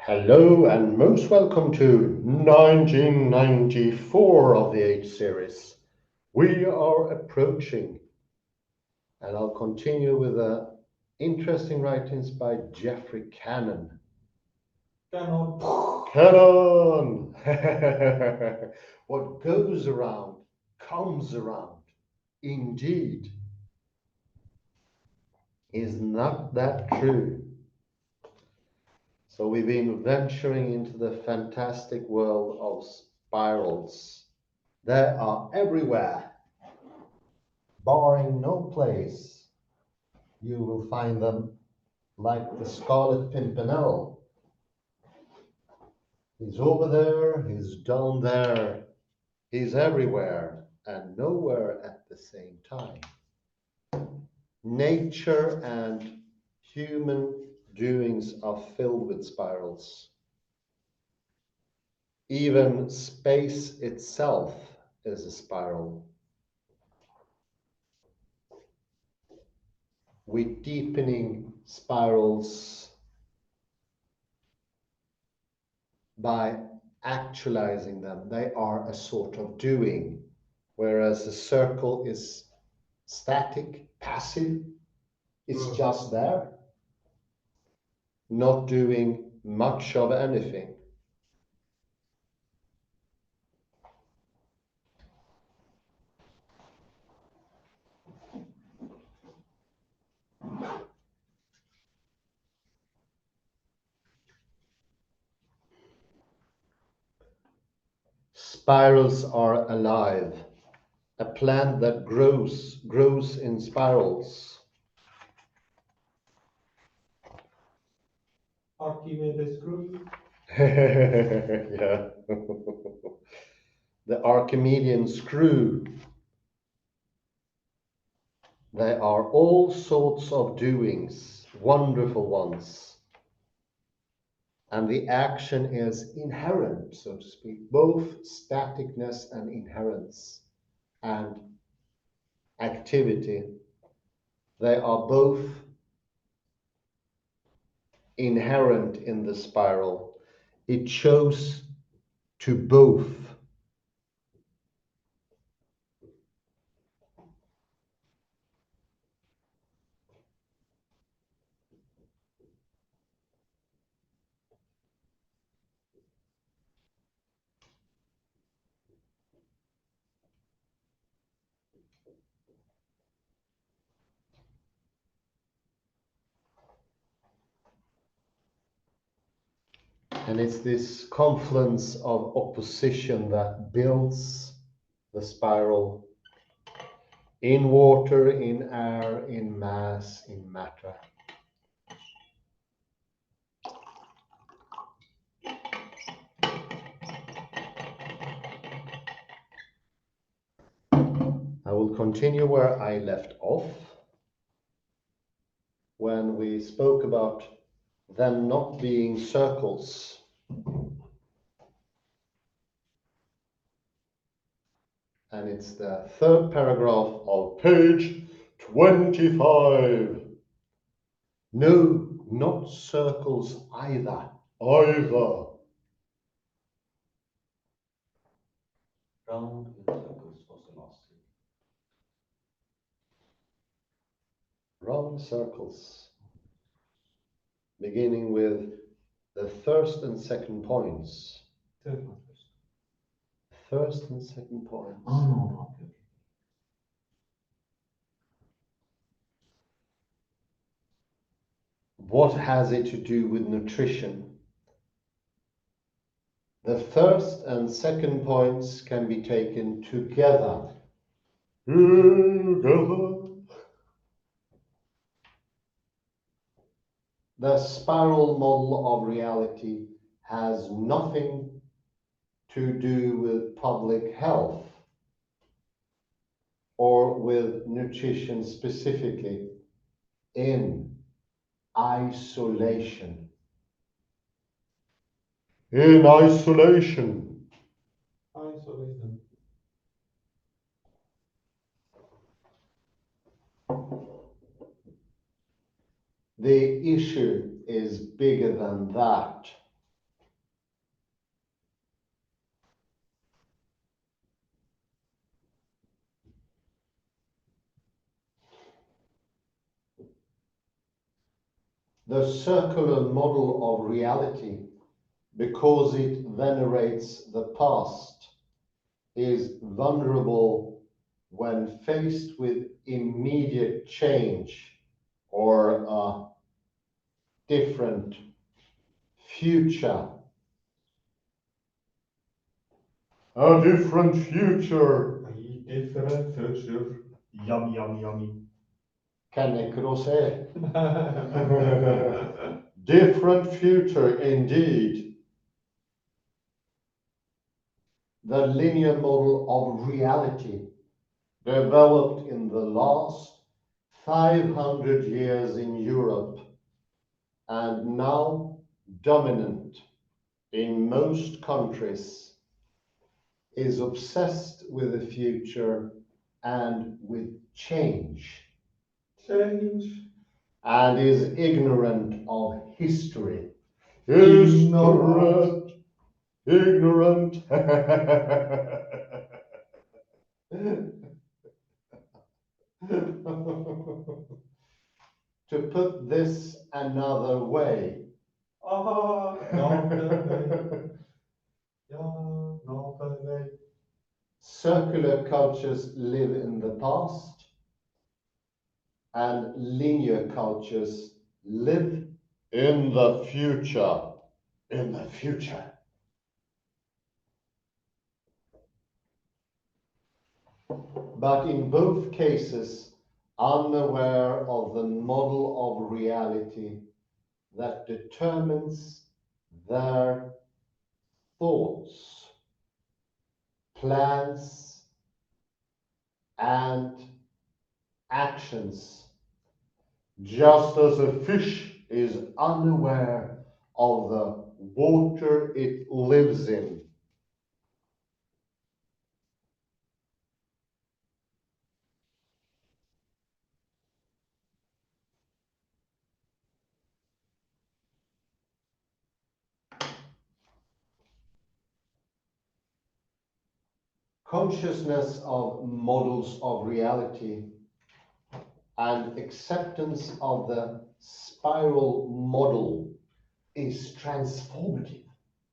Hello and most welcome to 1994 of the 8 series. We are approaching, and I'll continue with interesting writings by Geoffrey Cannon. Cannon. Cannon! What goes around comes around. Indeed. Is not that true? So we've been venturing into the fantastic world of spirals. They are everywhere, barring no place. You will find them like the Scarlet Pimpernel. He's over there, he's down there, he's everywhere and nowhere at the same time. Nature and human doings are filled with spirals. Even space itself is a spiral. With deepening spirals by actualizing them. They are a sort of doing, whereas a circle is static, passive. It's just there, not doing much of anything. Spirals are alive. A plant that grows in spirals. Archimedes screw. Yeah. The Archimedean screw. There are all sorts of doings, wonderful ones. And the action is inherent, so to speak, both staticness and inherence and activity. They are both inherent in the spiral. It shows to both. And it's this confluence of opposition that builds the spiral in water, in air, in mass, in matter. I will continue where I left off when we spoke about them not being circles. And it's the third paragraph of page 25. No, not circles either. Either. Round in circles was the last thing. Round circles. Beginning with the first and second points. Third one first. First and second points. Oh, no, okay. What has it to do with nutrition? The first and second points can be taken together. Together. The spiral model of reality has nothing to do with public health or with nutrition specifically in isolation. In isolation. Isolation. The issue is bigger than that. The circular model of reality, because it venerates the past, is vulnerable when faced with immediate change or a different future. A different future. A different future. Yummy, yummy, yummy. Kan ikke say? Different future indeed. The linear model of reality developed in the last 500 years in Europe and now dominant in most countries, is obsessed with the future and with change. Change. And is ignorant of history. Ignorant. Ignorant. To put this another way. Another way. Another way. Circular cultures live in the past, and linear cultures live in the future. In the future. But in both cases, unaware of the model of reality that determines their thoughts, plans, and actions, just as a fish is unaware of the water it lives in. Consciousness of models of reality and acceptance of the spiral model is transformative.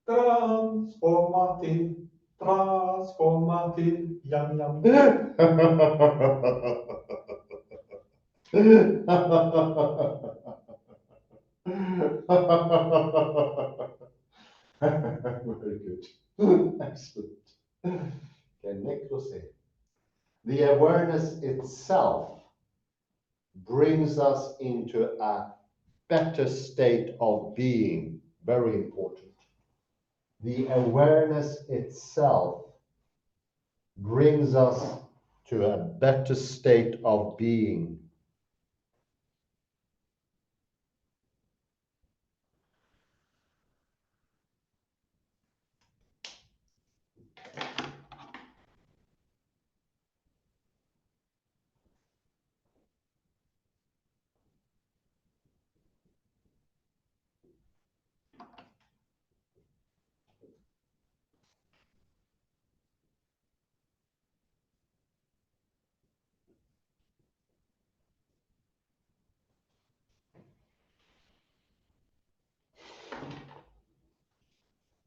Transformative. Transformative. Yummy, yummy. Very good. Excellent. The awareness itself brings us into a better state of being. Very important. The awareness itself brings us to a better state of being.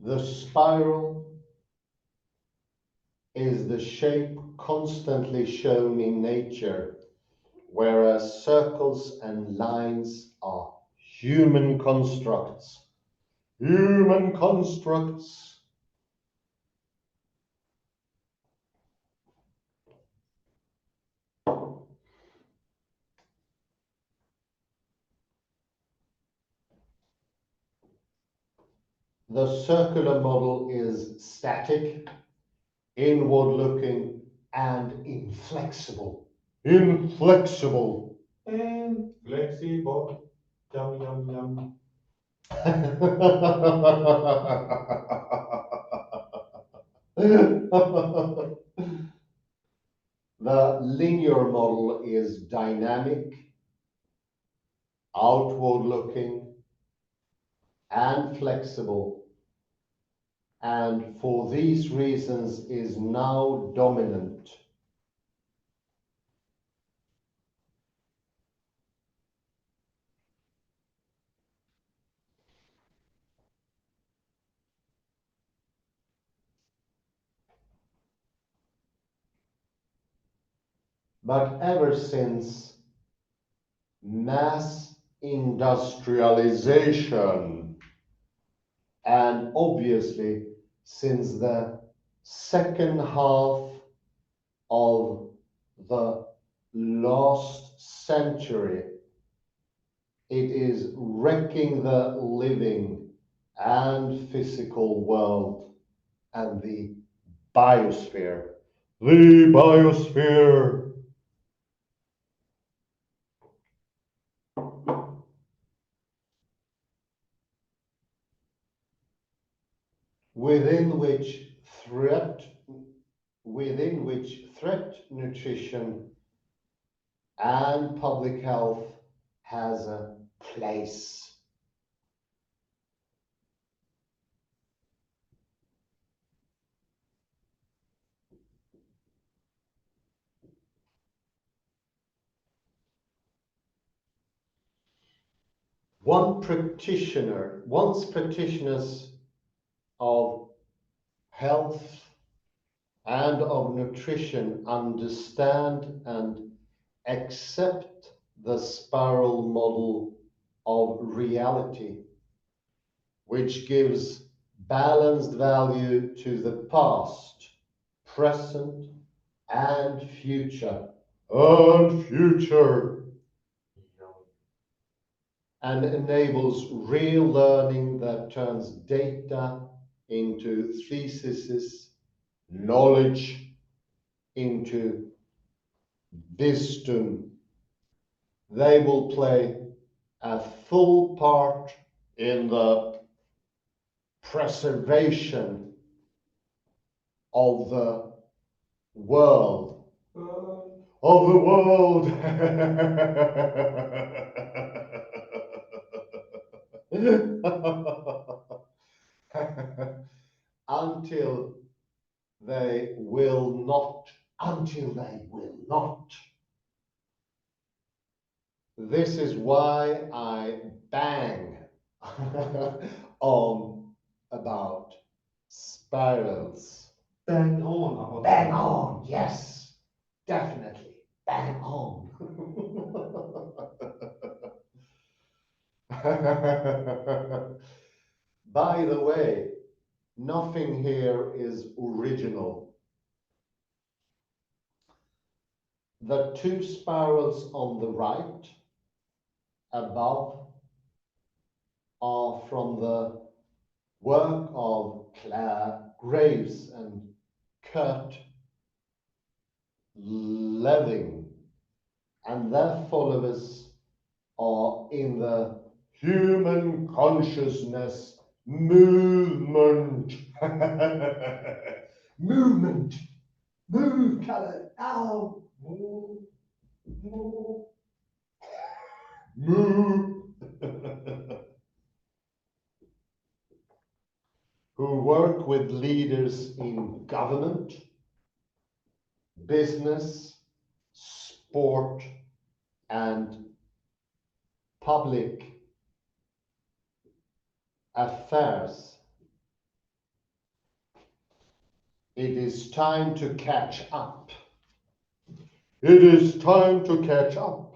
The spiral is the shape constantly shown in nature, whereas circles and lines are human constructs. Human constructs. The circular model is static, inward-looking, and inflexible. Inflexible. Inflexible. Yum, yum, yum. The linear model is dynamic, outward-looking, and flexible, and for these reasons is now dominant. but ever since mass industrialization, and obviously since the second half of the last century, it is wrecking the living and physical world and the biosphere. The biosphere. Within which threat nutrition and public health has a place. Once practitioners of health and of nutrition understand and accept the spiral model of reality, which gives balanced value to the past, present, and future. And enables real learning that turns data into theses, knowledge into wisdom. They will play a full part in the preservation of the world. Of the world. until they will not. This is why I bang on about spirals. Bang on. Bang on, yes, definitely, bang on. By the way, nothing here is original. The two spirals on the right above are from the work of Claire Graves and Kurt Leving, and their followers are in the human consciousness movement. Movement. Move, color. Now. Move. Move. Move. Who work with leaders in government, business, sport, and public affairs. It is time to catch up. It is time to catch up.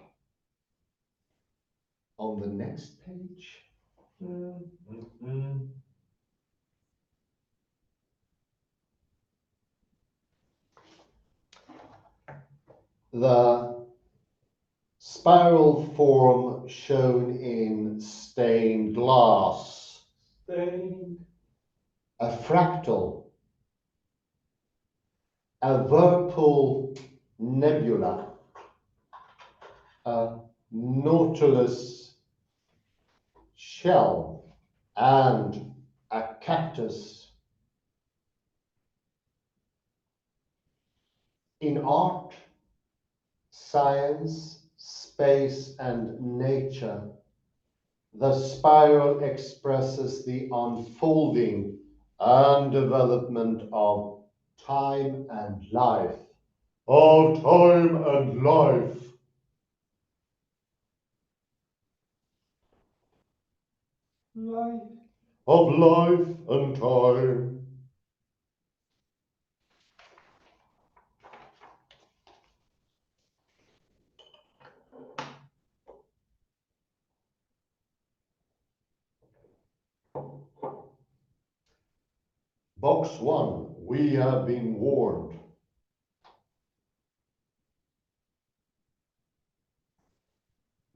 On the next page. The spiral form shown in stained glass. A fractal. A whirlpool nebula. A nautilus shell. And a cactus. In art, science, space, and nature, the spiral expresses the unfolding and development of time and life. Of time and life. Of life and time. Box 1, we have been warned.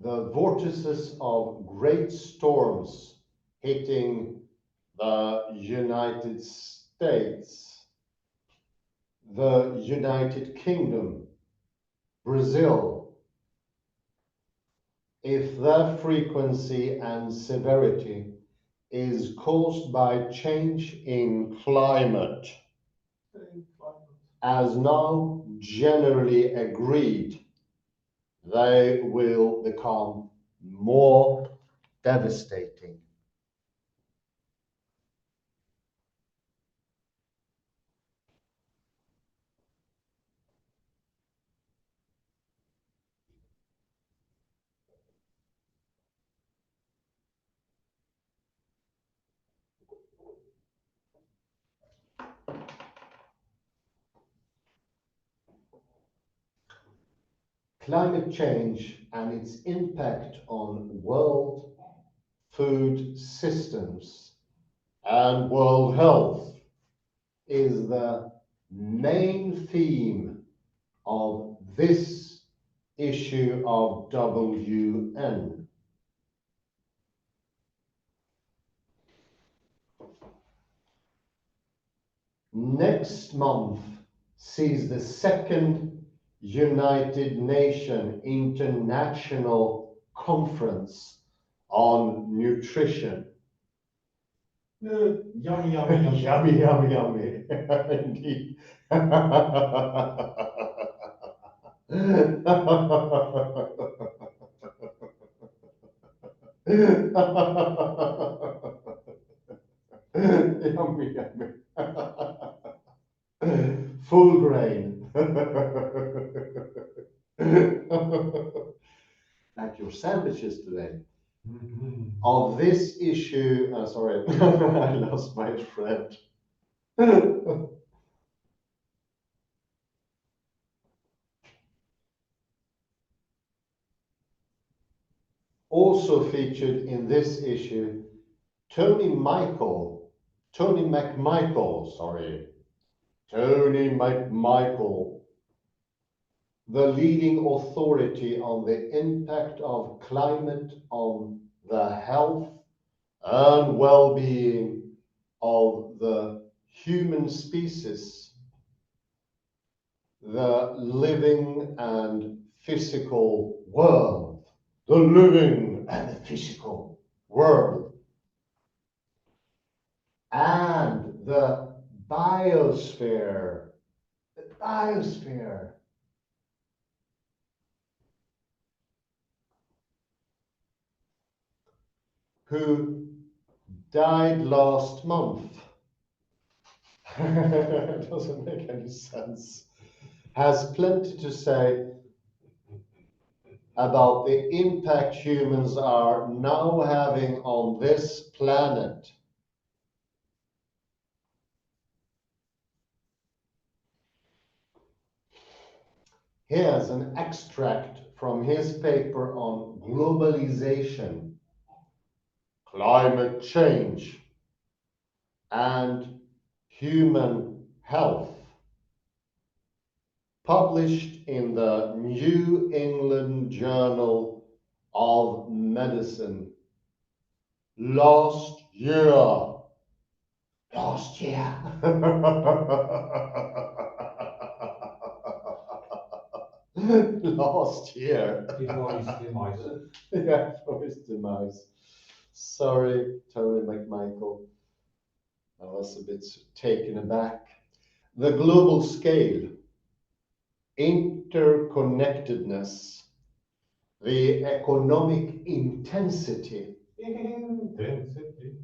The vortices of great storms hitting the United States, the United Kingdom, Brazil, if their frequency and severity is caused by change in climate, as now generally agreed, they will become more devastating. Climate change and its impact on world food systems and world health is the main theme of this issue of WN. Next month sees the second United Nations International Conference on Nutrition. Yummy, yummy, yummy. Yummy, yummy, yummy. Indeed. Yummy, yummy. Full grain. Like your sandwiches today. Of this issue, sorry, I lost my thread. Also featured in this issue, Tony McMichael, the leading authority on the impact of climate on the health and well-being of the human species, the living and physical world, the living and the physical world, and the biosphere, who died last month. It doesn't make any sense. Has plenty to say about the impact humans are now having on this planet. Here's an extract from his paper on globalization, climate change, and human health, published in the New England Journal of Medicine last year. Last year. Last year. Before his demise. Yeah, for his demise. Sorry, Tony McMichael. I was a bit taken aback. The global scale, interconnectedness, the economic intensity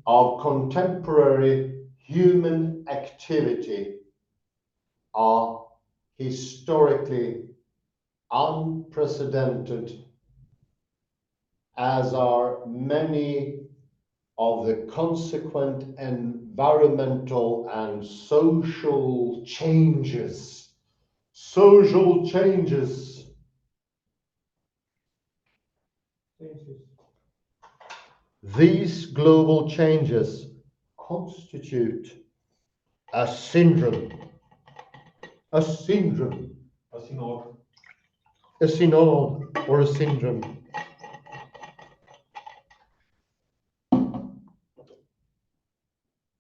of contemporary human activity are historically unprecedented, as are many of the consequent environmental and social changes. Social changes. These global changes constitute a syndrome, a syndrome, a synod, a synod, or a syndrome.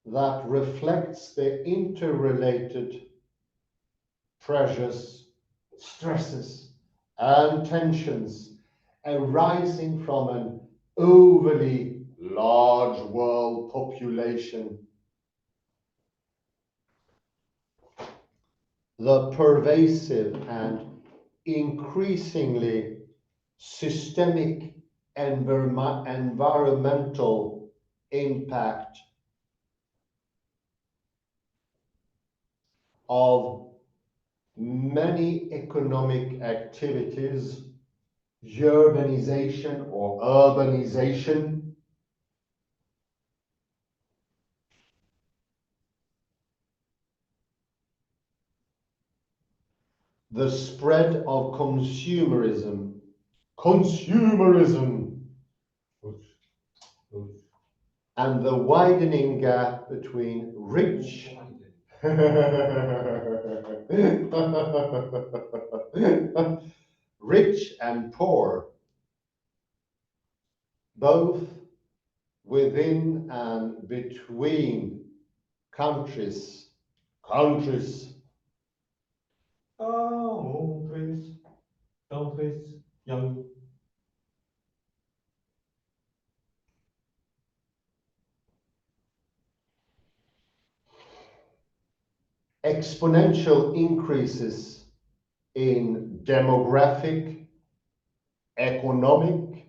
That reflects the interrelated pressures, stresses, and tensions arising from an overly large world population. The pervasive and increasingly systemic environmental impact of many economic activities, urbanization or urbanization, the spread of consumerism, and the widening gap between rich rich and poor, both within and between countries. countries, young. Exponential increases in demographic, economic,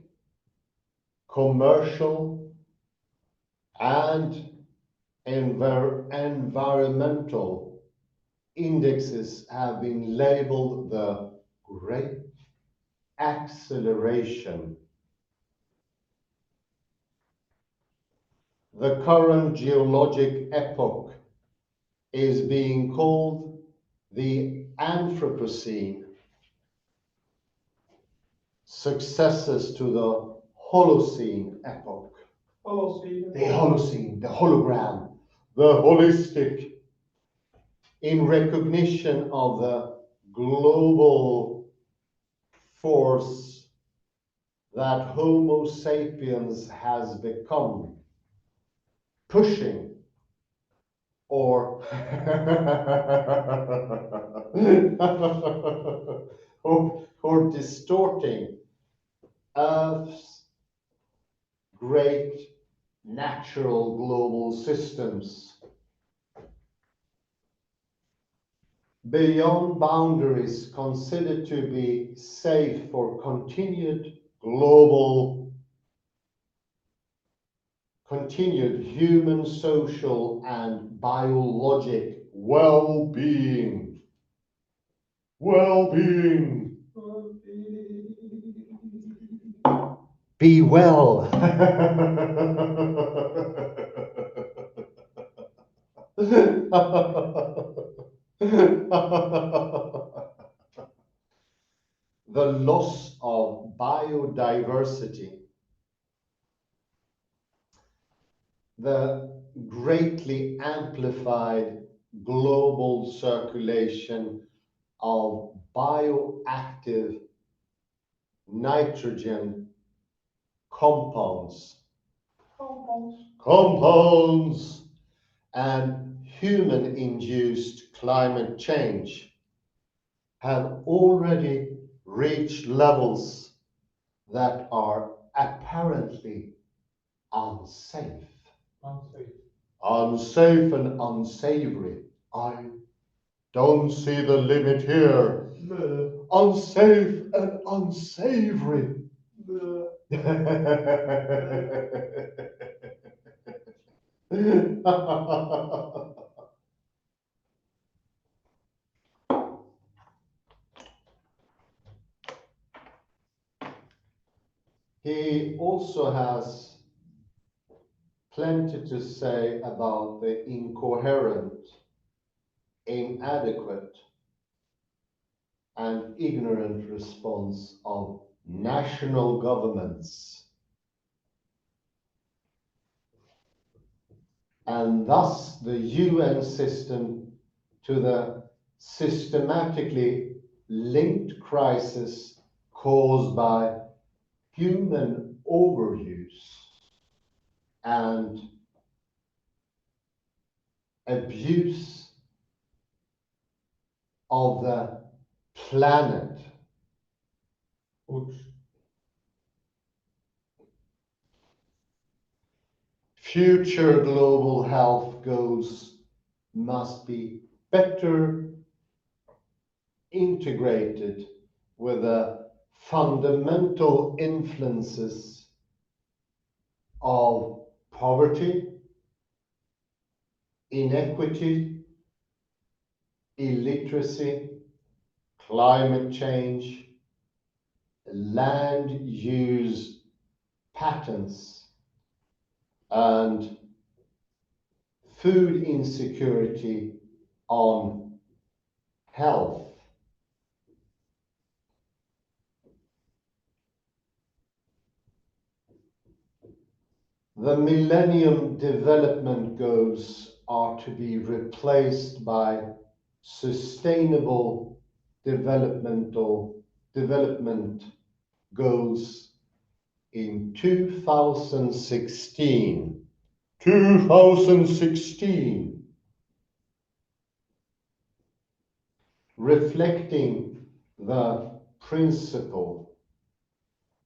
commercial, and environmental indexes have been labeled the Great Acceleration. The current geologic epoch is being called the Anthropocene, successors to the Holocene epoch. The Holocene, the hologram, the holistic, in recognition of the global force that Homo sapiens has become, pushing or or distorting Earth's great natural global systems beyond boundaries considered to be safe for continued human, social, and biologic well-being. Be well. The loss of biodiversity, the greatly amplified global circulation of bioactive nitrogen compounds and human-induced climate change have already reached levels that are apparently unsafe and unsavory. I don't see the limit here. Unsafe and unsavory. He also has plenty to say about the incoherent, inadequate, and ignorant response of national governments and thus the UN system to the systematically linked crisis caused by human overuse and abuse of the planet. Goed. Future global health goals must be better integrated with the fundamental influences of poverty, inequity, illiteracy, climate change, land use patterns, and food insecurity on health. The Millennium Development Goals are to be replaced by Sustainable Development Goals in 2016. 2016, reflecting the principle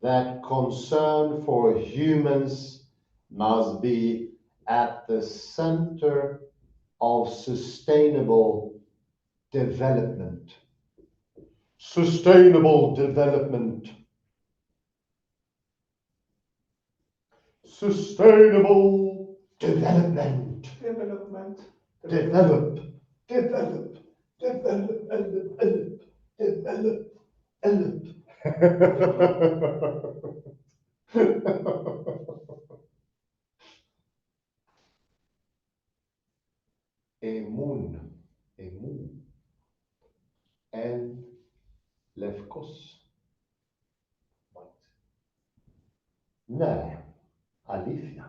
that concern for humans must be at the center of sustainable development. Sustainable development. Sustainable development. Development. Develop, develop, develop. Emun, emun, en lefkos. Nej, Alifia.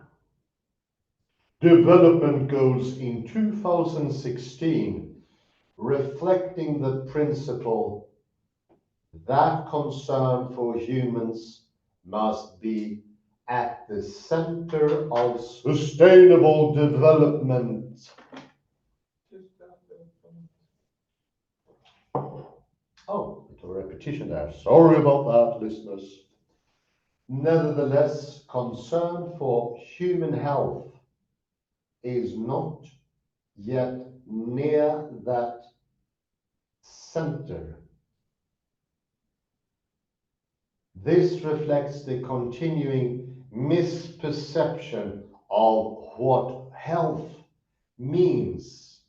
Development goals in 2016, reflecting the principle that concern for humans must be at the center of sustainable development. Oh, it's a repetition there. Sorry about that, listeners. Nevertheless, concern for human health is not yet near that center. This reflects the continuing misperception of what health means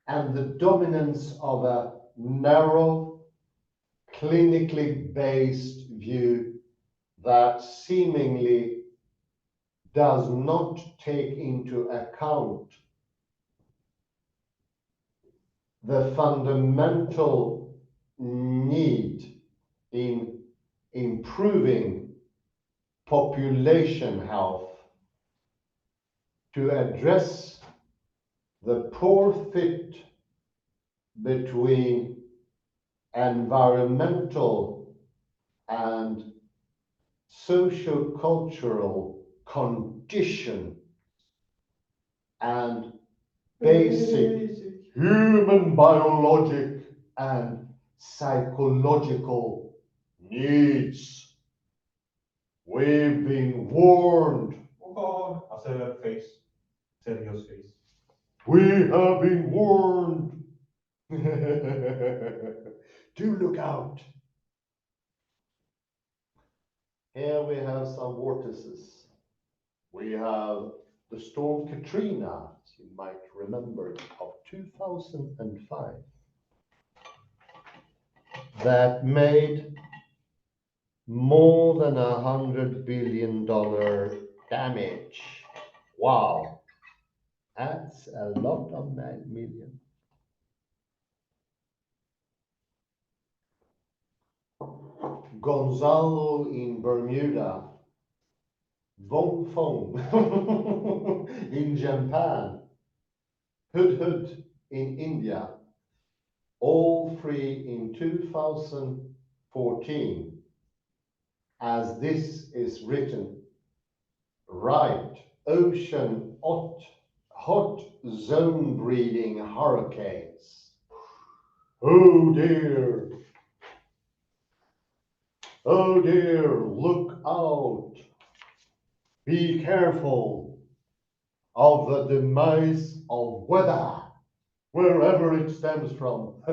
and the dominance of a narrow, clinically based view that seemingly does not take into account the fundamental need in improving population health to address the poor fit between environmental and socio-cultural condition and basic human biologic and psychological needs. We've been warned. Oh, I said that face. Serious face. We have been warned. Do look out. Here we have some vortices. We have the storm Katrina, as you might remember, of 2005, that made more than $100 billion damage. Wow, that's a lot of million. Gonzalo in Bermuda Vong Fong in Japan, Hudhud in India, all three in 2014. As this is written, right, ocean hot zone breeding hurricanes. Oh dear. Oh dear, look out. Be careful of the demise of weather, wherever it stems from.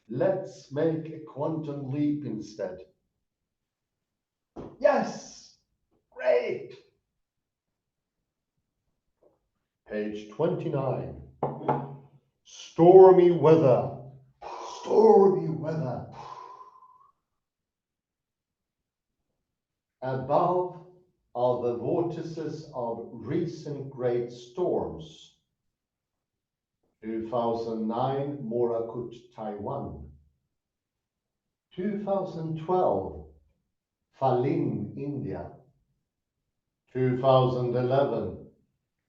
Let's make a quantum leap instead. Yes, great. Page 29. Stormy weather. Stormy weather. Above are the vortices of recent great storms. 2009, Morakot, Taiwan. 2012, Falin, India. 2011,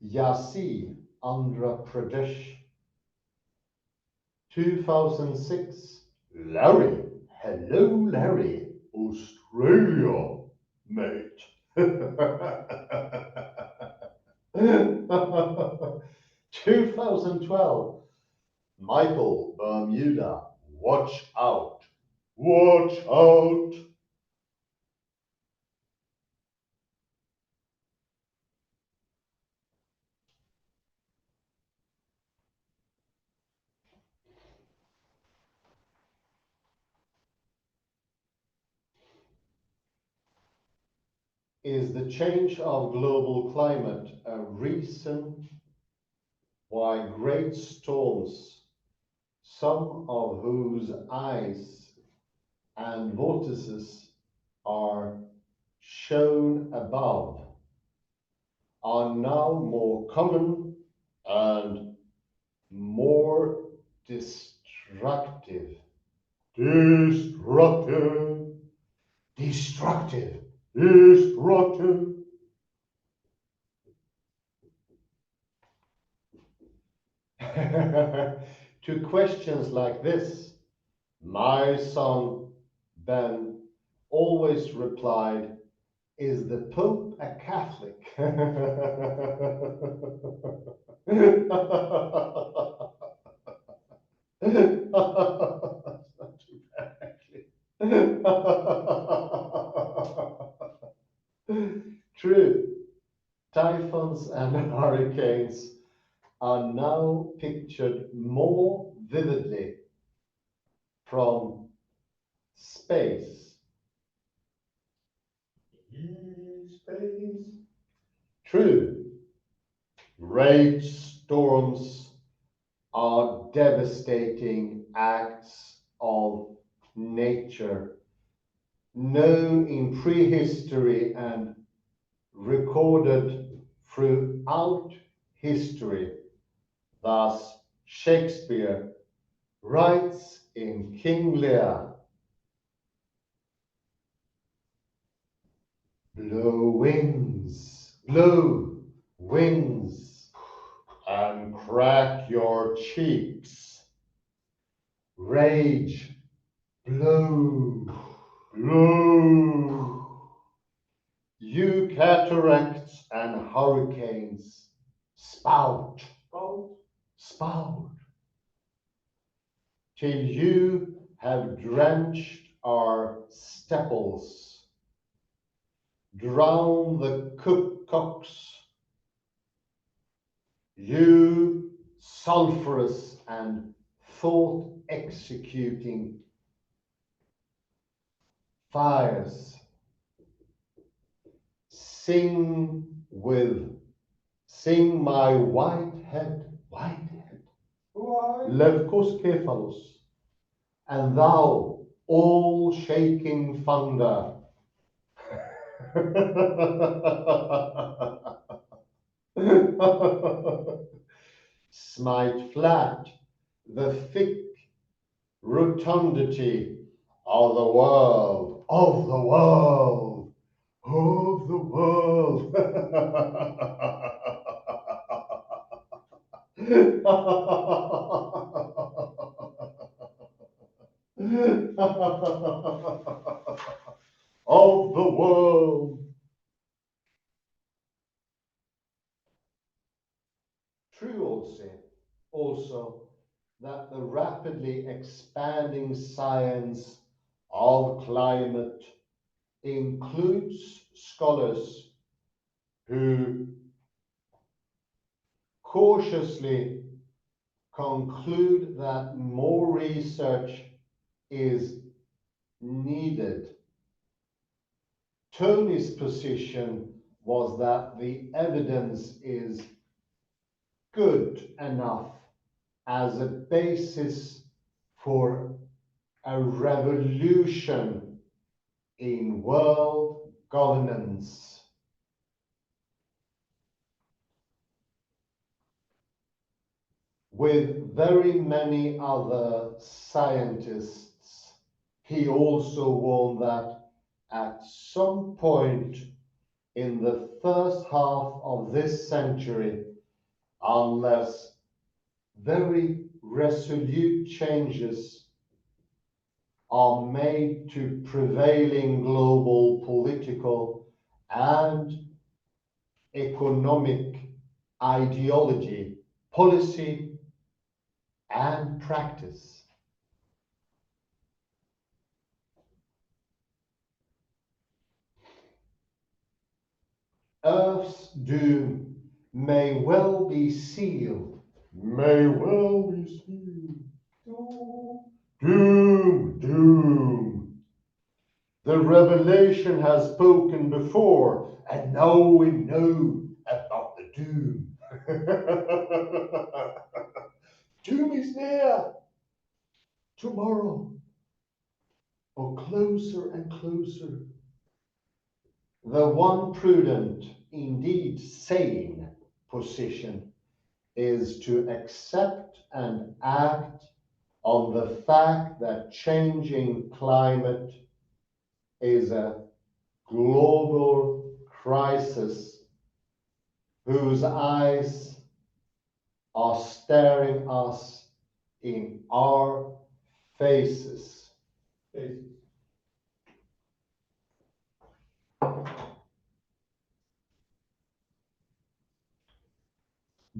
Yasi, Andhra Pradesh. 2006, Larry. Hello, Larry. Australia, mate. 2012, Michael, Bermuda. Watch out. Watch out. Is the change of global climate a reason why great storms, some of whose ice and vortices are shown above, are now more common and more destructive? Destructive. Destructive. Destructive. To questions like this, my son Ben always replied, "Is the Pope a Catholic?" That's not too bad, actually. True, typhoons and hurricanes are now pictured more vividly from space. Space. True, rage storms are devastating acts of nature, known in prehistory and recorded throughout history. Thus, Shakespeare writes in King Lear, blow winds, and crack your cheeks. Rage, blow. You cataracts and hurricanes, spout, till you have drenched our stepples, drown the cookcocks, you sulphurous and thought executing fires. Sing my white head, Levkos Cephalus, and thou, all shaking thunder. Smite flat the thick rotundity of the world, of the world, of the world. Of the world. True also that the rapidly expanding science of climate includes scholars who cautiously conclude that more research is needed. Tony's position was that the evidence is good enough as a basis for a revolution in world governance. With very many other scientists, he also warned that at some point in the first half of this century, unless very resolute changes are made to prevailing global political and economic ideology, policy, and practice. Earth's doom may well be sealed, may well be sealed. Doom, doom. The revelation has spoken before, and now we know about the doom. Doom is near. Tomorrow, or closer and closer. The one prudent, indeed sane, position is to accept and act on the fact that changing climate is a global crisis whose eyes are staring us in our faces.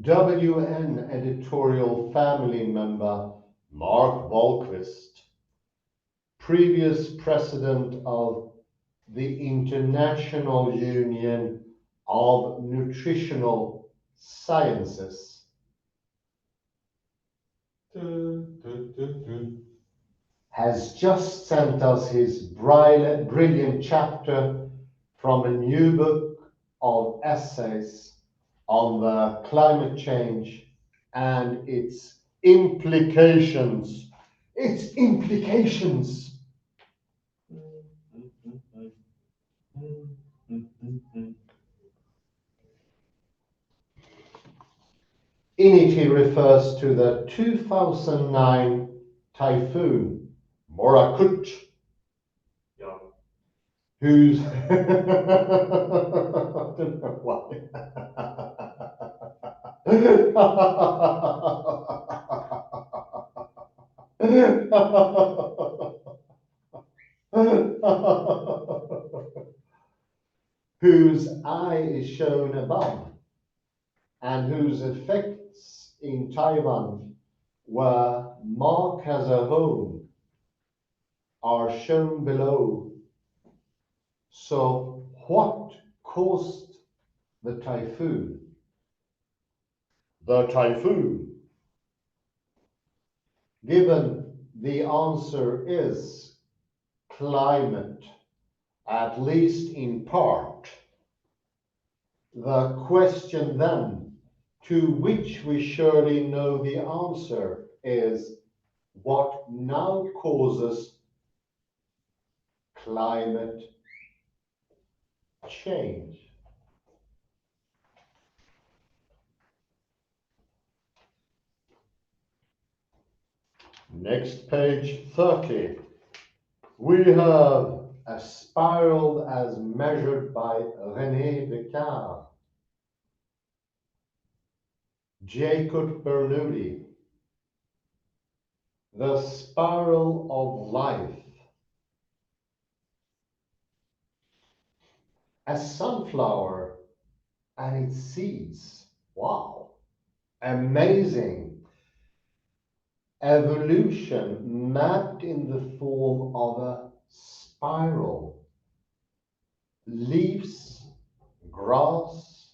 WN editorial family member Mark Bolquist, previous president of the International Union of Nutritional Sciences, has just sent us his brilliant chapter from a new book of essays on the climate change and its implications. Its implications. In it, he refers to the 2009 typhoon Morakot, Yeah. whose I don't know why. Whose eye is shown above, and whose effects in Taiwan, where Mark has a home, are shown below. So, what caused the typhoon? The typhoon. Given the answer is climate, at least in part, the question then, to which we surely know the answer, is what now causes climate change? Next page 30. We have a spiral as measured by René Descartes, Jacob Bernoulli, the spiral of life. A sunflower and its seeds. Wow, amazing. Evolution mapped in the form of a spiral. Leaves, grass,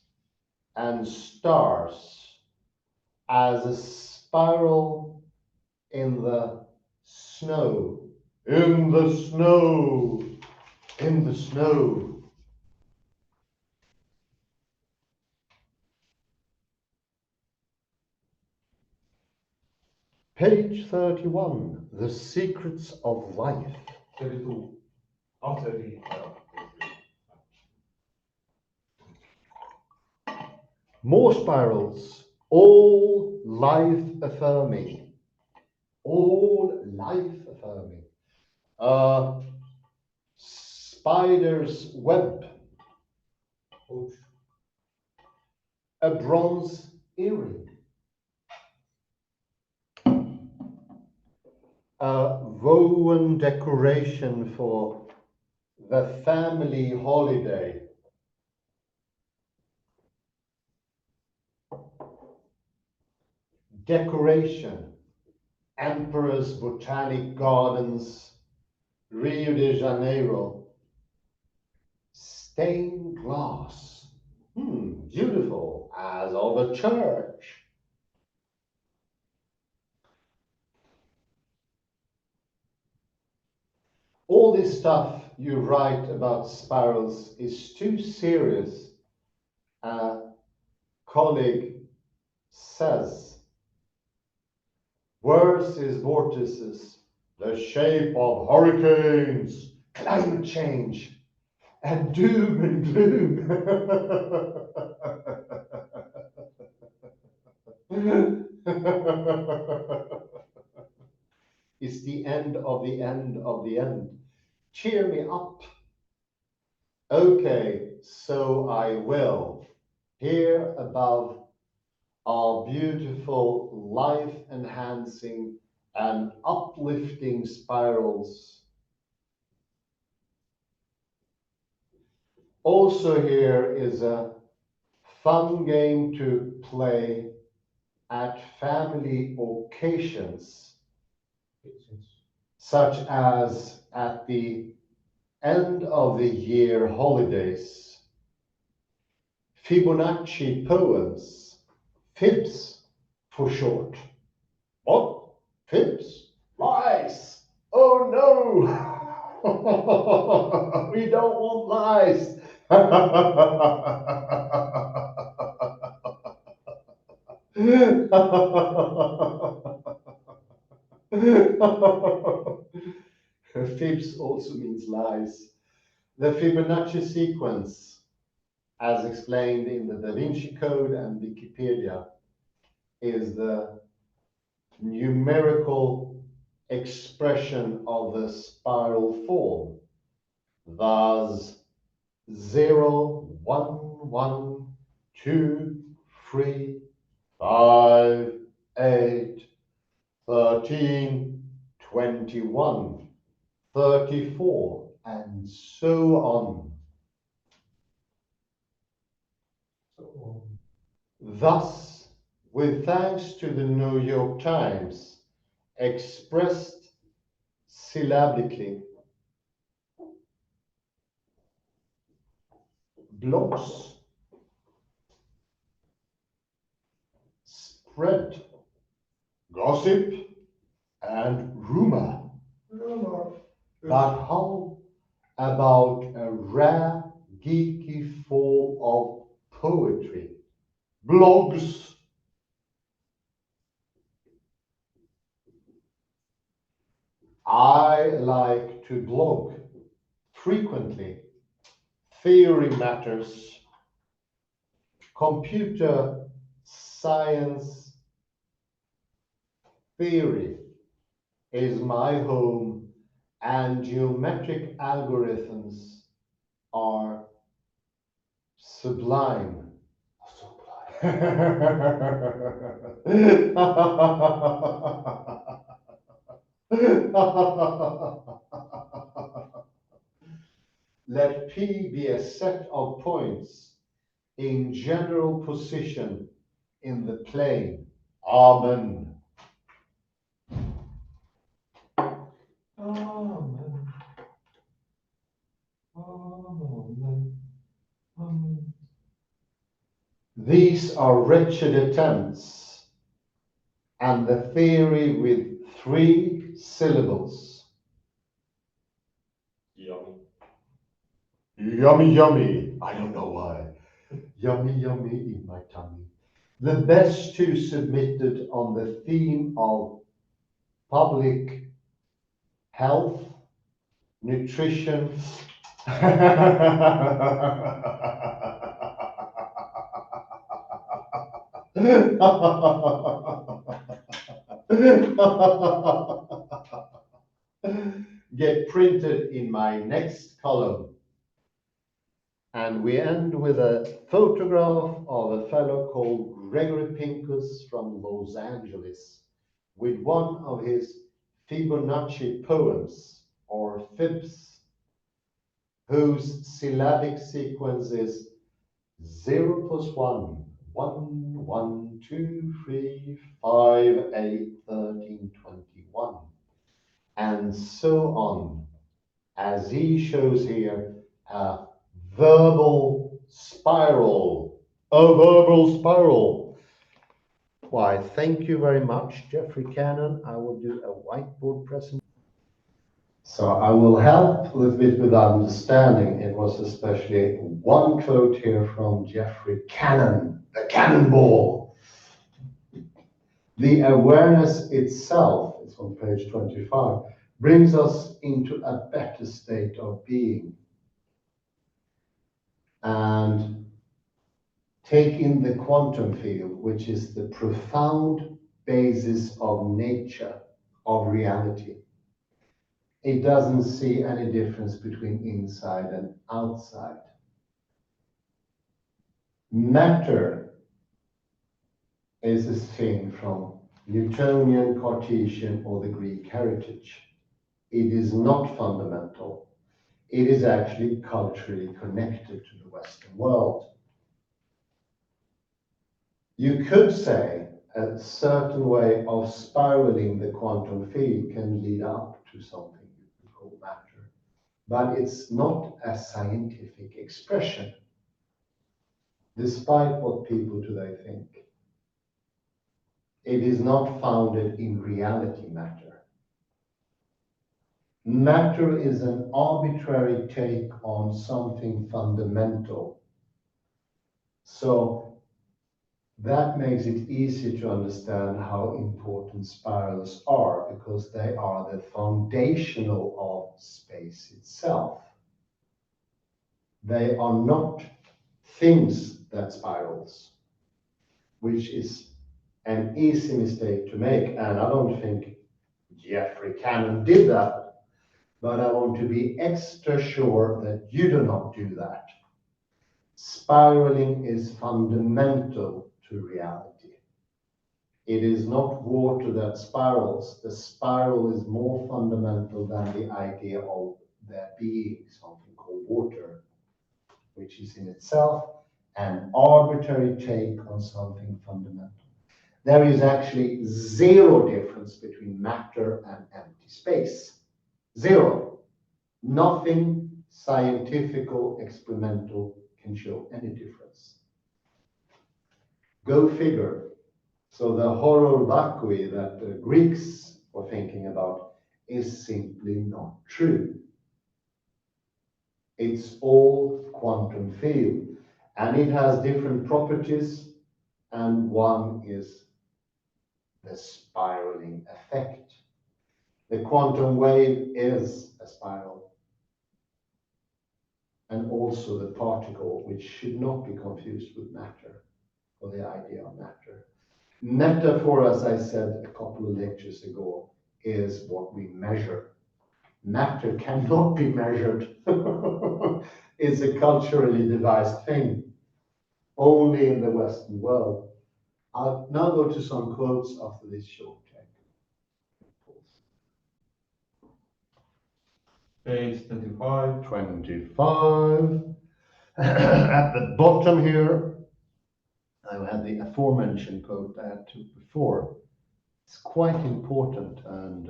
and stars as a spiral in the snow. In the snow. In the snow. Page 31, The Secrets of Life. 32. Oh, 30. More spirals, all life affirming. All life affirming. Spider's web. Ouch. A bronze earring. A woven decoration for the family holiday. Decoration. Emperor's Botanic Gardens, Rio de Janeiro. Stained glass. Beautiful, as of a church. All this stuff you write about spirals is too serious, a colleague says. Worse is vortices, the shape of hurricanes, climate change, and doom and gloom. It's the end of the end of the end. Cheer me up. Okay, so I will. Here above are beautiful, life-enhancing and uplifting spirals. Also here is a fun game to play at family occasions, such as at the end of the year holidays. Fibonacci poems, fibs for short. What? Fibs? Lies! Oh no! We don't want lies! Fibs also means lies. The Fibonacci sequence, as explained in the Da Vinci Code and Wikipedia, is the numerical expression of the spiral form. Thus, 0, 1, 1, 2, 3, 5, 8, 13, 21, 34, and so on. Thus, with thanks to the New York Times, expressed syllabically, blogs spread gossip and rumor. But how about a rare, geeky form of poetry? Blogs. I like to blog frequently. Theory matters, computer science theory, is my home, and geometric algorithms are sublime. Let P be a set of points in general position in the plane. Amen. Amen. Amen. Amen. These are wretched attempts, and the theory with 3 syllables. Yummy. Yummy, yummy. I don't know why. Yummy, yummy in my tummy. The best 2 submitted on the theme of public health, nutrition, get printed in my next column. And we end with a photograph of a fellow called Gregory Pincus from Los Angeles with one of his Fibonacci poems or fibs, whose syllabic sequence is 0 + 1, 1, 1, 2, 3, 5, 8, 13, 21, and so on, as he shows here, a verbal spiral. A verbal spiral. Why, thank you very much, Geoffrey Cannon. I will do a whiteboard presentation. So I will help a little bit with understanding. It was especially one quote here from Geoffrey Cannon, the cannonball. The awareness itself, it's on page 25, brings us into a better state of being. And take in the quantum field, which is the profound basis of nature, of reality. It doesn't see any difference between inside and outside. Matter is a thing from Newtonian, Cartesian, or the Greek heritage. It is not fundamental. It is actually culturally connected to the Western world. You could say a certain way of spiraling the quantum field can lead up to something you could call matter, but it's not a scientific expression, despite what people today think. It is not founded in reality matter. Matter is an arbitrary take on something fundamental. So that makes it easy to understand how important spirals are, because they are the foundational of space itself. They are not things that spirals, which is an easy mistake to make. And I don't think Geoffrey Cannon did that, but I want to be extra sure that you do not do that. Spiraling is fundamental to reality. It is not water that spirals. The spiral is more fundamental than the idea of there being something called water, which is in itself an arbitrary take on something fundamental. There is actually 0 difference between matter and empty space. 0. Nothing scientific or experimental can show any difference. Go figure. So the horror vacui that the Greeks were thinking about is simply not true. It's all quantum field, and it has different properties, and one is the spiraling effect. The quantum wave is a spiral, and also the particle, which should not be confused with matter, or the idea of matter. Metaphor, as I said a couple of lectures ago, is what we measure. Matter cannot be measured. It's a culturally devised thing, only in the Western world. I'll now go to some quotes after this short check. Page 25. 25. At the bottom here, I had the aforementioned quote I had to before. It's quite important, and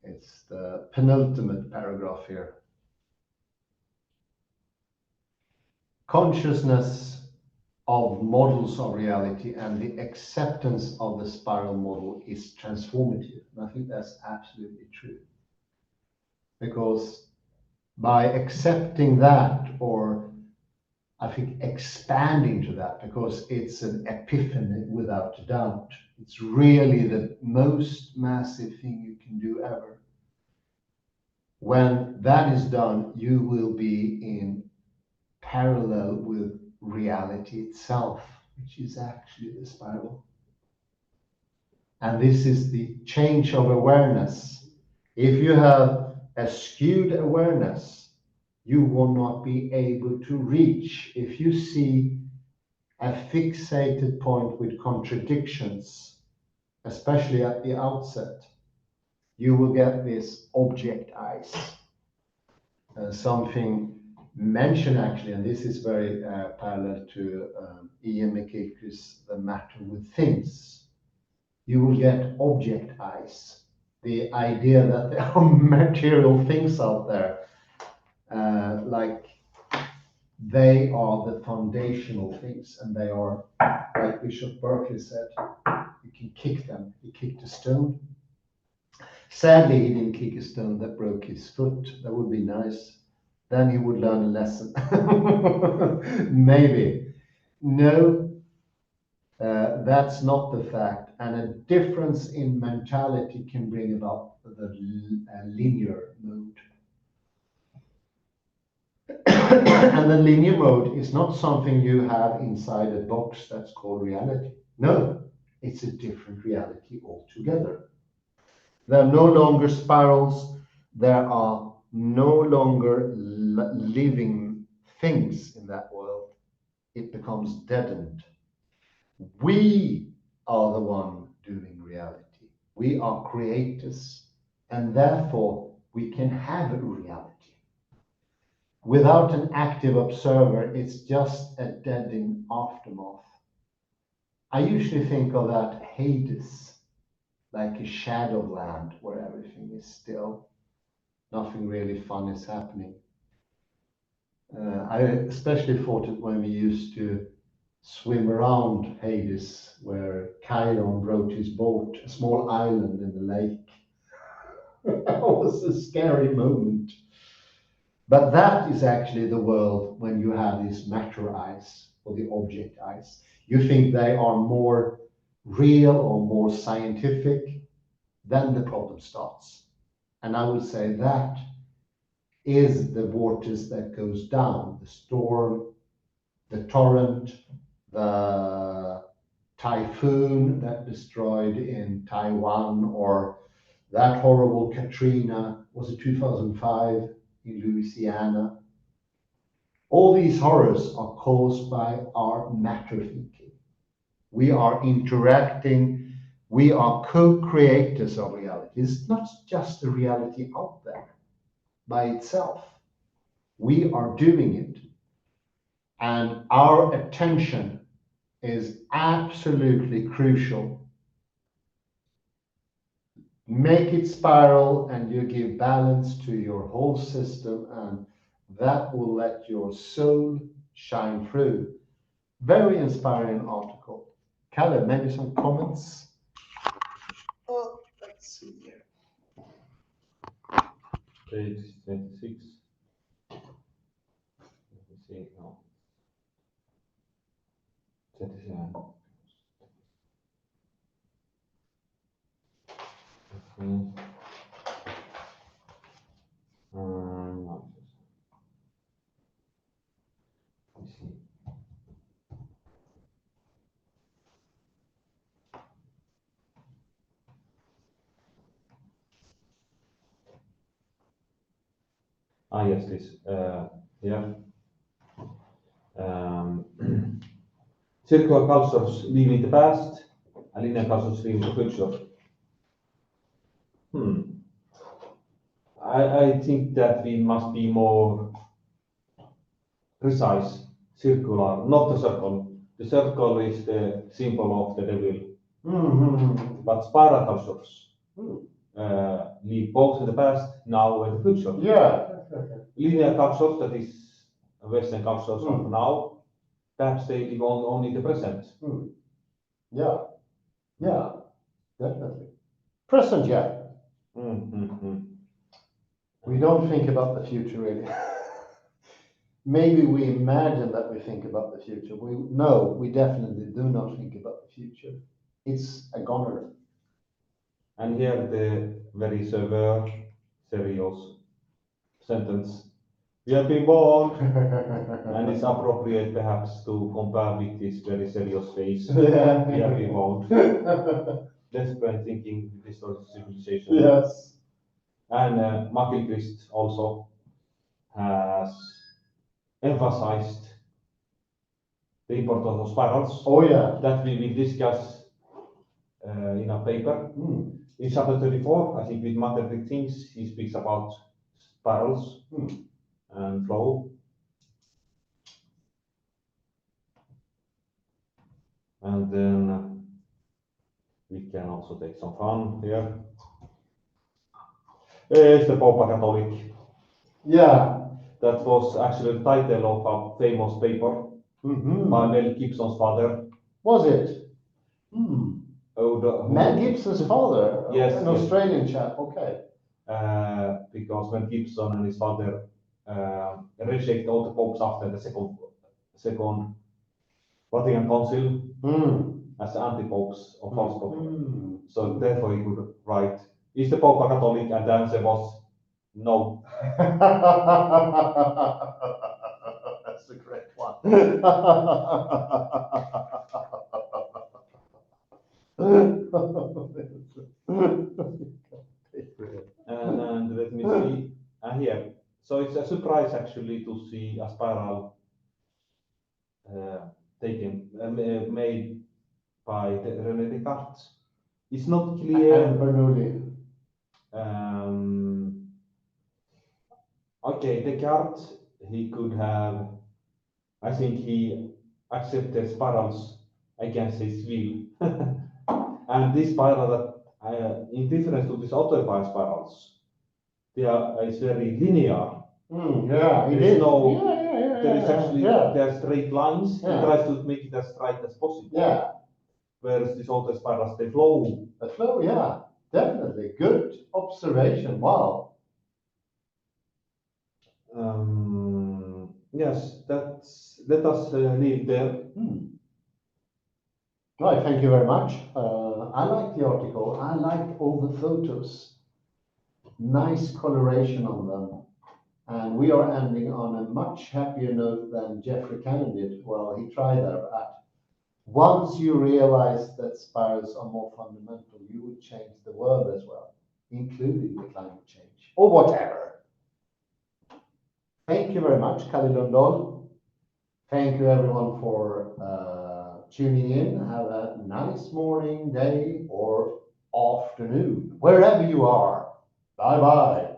it's the penultimate paragraph here. Consciousness of models of reality and the acceptance of the spiral model is transformative. And I think that's absolutely true. Because by accepting that, or I think expanding to that, because it's an epiphany without a doubt. It's really the most massive thing you can do ever. When that is done, you will be in parallel with reality itself, which is actually the spiral. And this is the change of awareness. If you have a skewed awareness, you will not be able to reach. If you see a fixated point with contradictions, especially at the outset, you will get this object eyes. Something mentioned actually, and this is very parallel to Ian McKilcree's The Matter with Things. You will get object eyes, the idea that there are material things out there, like they are the foundational things, and they are, like Bishop Berkeley said, you can kick them. He kicked a stone. Sadly, he didn't kick a stone that broke his foot. That would be nice. Then he would learn a lesson. Maybe. No, that's not the fact. And a difference in mentality can bring about the linear mode. And the linear mode is not something you have inside a box that's called reality. No, it's a different reality altogether. There are no longer spirals. There are no longer living things in that world. It becomes deadened. We are the one doing reality. We are creators, and therefore we can have a reality. Without an active observer, it's just a deadening aftermath. I usually think of that Hades, like a shadow land where everything is still. Nothing really fun is happening. I especially thought it when we used to swim around Hades, where Chiron wrote his boat, a small island in the lake. That was a scary moment. But that is actually the world when you have these matter eyes, or the object eyes. You think they are more real or more scientific, then the problem starts. And I would say that is the waters that goes down, the storm, the torrent, the typhoon that destroyed in Taiwan, or that horrible Katrina, was it 2005 in Louisiana? All these horrors are caused by our matter thinking. We are interacting, we are co-creators of reality. It's not just a reality out there by itself. We are doing it. And our attention is absolutely crucial. Make it spiral and you give balance to your whole system, and that will let your soul shine through. Very inspiring article. Kalle, maybe some comments? Oh, let's see here. Page 26. Let me see now. 27. Let's see. yes, this. Yeah. Circular cultures live in the past, and linear cultures live in the future. I think that we must be more precise. Circular, not the circle. The circle is the symbol of the devil. But spiral cultures live both in the past, now, and the future. Yeah. Linear cultures, that is Western cultures of now, perhaps they live only in the present. Yeah. Yeah. Definitely. Present, yeah. We don't think about the future really. Maybe we imagine that we think about the future. We definitely do not think about the future. It's a goner. And here the very severe, serious sentence. We have been born, and it's appropriate perhaps to compare with this very serious face. We have been born. Desperate thinking, historic civilization. Yes. And Mackelquist also has emphasized the importance of spirals. Oh yeah. That we will discuss in a paper. In chapter 34, I think with mathematical things, he speaks about spirals and flow. And then we can also take some fun here. It's the Pope Catholic. Yeah. That was actually the title of a famous paper by Mel Gibson's father. Was it? Mel Gibson's father? Yes. An Australian chap, okay. Because Mel Gibson and his father rejected all the popes after the second Vatican Council as the anti-popes or false pope. So therefore he could write, is the Pope a Catholic? And the answer was no. That's the correct one. And let me see. Here. So it's a surprise actually to see a spiral made by René Descartes. It's not clear. And Bernoulli. Okay, Descartes, he could have, I think he accepted spirals against his will. And this spiral, that, in difference to these other spirals, it's very linear. Yeah, there is no, there is actually there are straight lines. Yeah. He tries to make it as straight as possible. Yeah. Whereas these other spirals, they flow. The flow, yeah, definitely. Good observation. Wow. Yes, let us leave there. Right, thank you very much. I like the article. I like all the photos. Nice coloration on them. And we are ending on a much happier note than Geoffrey Cannon did. Well, he tried that. Once you realize that spirals are more fundamental, you would change the world as well, including the climate change or whatever. Thank you very much, Kali Lundal. Thank you everyone for tuning in. Have a nice morning, day, or afternoon, wherever you are. Bye bye.